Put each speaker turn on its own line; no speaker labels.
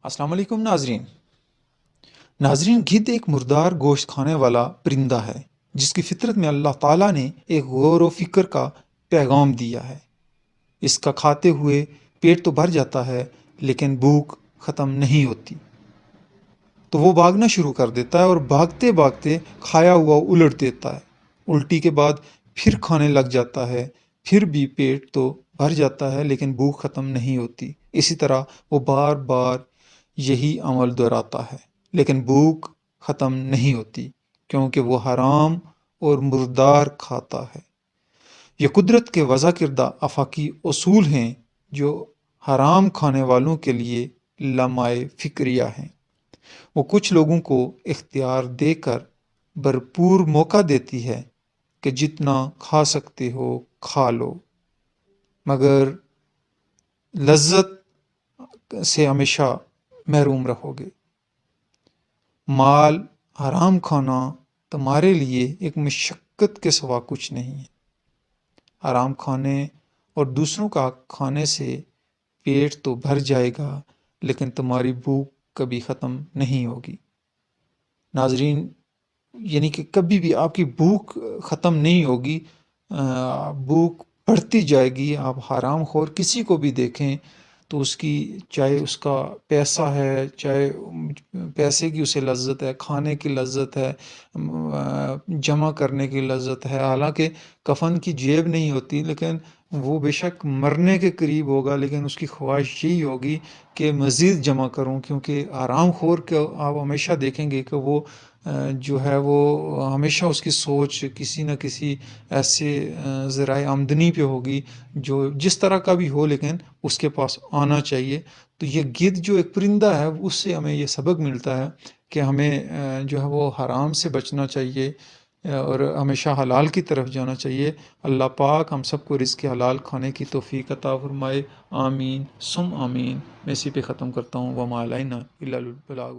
السلام علیکم ناظرین گدھ ایک مردار گوشت کھانے والا پرندہ ہے جس کی فطرت میں اللہ تعالیٰ نے ایک غور و فکر کا پیغام دیا ہے۔ اس کا کھاتے ہوئے پیٹ تو بھر جاتا ہے لیکن بھوک ختم نہیں ہوتی، تو وہ بھاگنا شروع کر دیتا ہے اور بھاگتے بھاگتے کھایا ہوا الٹ دیتا ہے۔ الٹی کے بعد پھر کھانے لگ جاتا ہے، پھر بھی پیٹ تو بھر جاتا ہے لیکن بھوک ختم نہیں ہوتی۔ اسی طرح وہ بار بار یہی عمل دہراتا ہے لیکن بھوک ختم نہیں ہوتی، کیونکہ وہ حرام اور مردار کھاتا ہے۔ یہ قدرت کے وضع کردہ آفاقی اصول ہیں جو حرام کھانے والوں کے لیے لمحہ فکریہ ہیں۔ وہ کچھ لوگوں کو اختیار دے کر بھرپور موقع دیتی ہے کہ جتنا کھا سکتے ہو کھا لو، مگر لذت سے ہمیشہ محروم رہو گے۔ مال حرام کھانا تمہارے لیے ایک مشقت کے سوا کچھ نہیں ہے۔ حرام کھانے اور دوسروں کا کھانے سے پیٹ تو بھر جائے گا لیکن تمہاری بھوک کبھی ختم نہیں ہوگی۔ ناظرین، یعنی کہ کبھی بھی آپ کی بھوک ختم نہیں ہوگی، بھوک بڑھتی جائے گی۔ آپ حرام خور کسی کو بھی دیکھیں تو اس کی، چاہے اس کا پیسہ ہے، چاہے پیسے کی اسے لذت ہے، کھانے کی لذت ہے، جمع کرنے کی لذت ہے، حالانکہ کفن کی جیب نہیں ہوتی، لیکن وہ بے شک مرنے کے قریب ہوگا لیکن اس کی خواہش یہی ہوگی کہ مزید جمع کروں، کیونکہ حرام خور کو آپ ہمیشہ دیکھیں گے کہ وہ جو ہے وہ ہمیشہ اس کی سوچ کسی نہ کسی ایسے ذرائع آمدنی پہ ہوگی جو جس طرح کا بھی ہو لیکن اس کے پاس آنا چاہیے۔ تو یہ گدھ جو ایک پرندہ ہے، اس سے ہمیں یہ سبق ملتا ہے کہ ہمیں جو ہے وہ حرام سے بچنا چاہیے اور ہمیشہ حلال کی طرف جانا چاہیے۔ اللہ پاک ہم سب کو رزق حلال کھانے کی توفیق عطا فرمائے، آمین ثم آمین۔ میں اسی پہ ختم کرتا ہوں۔ وما علینا الا البلاغ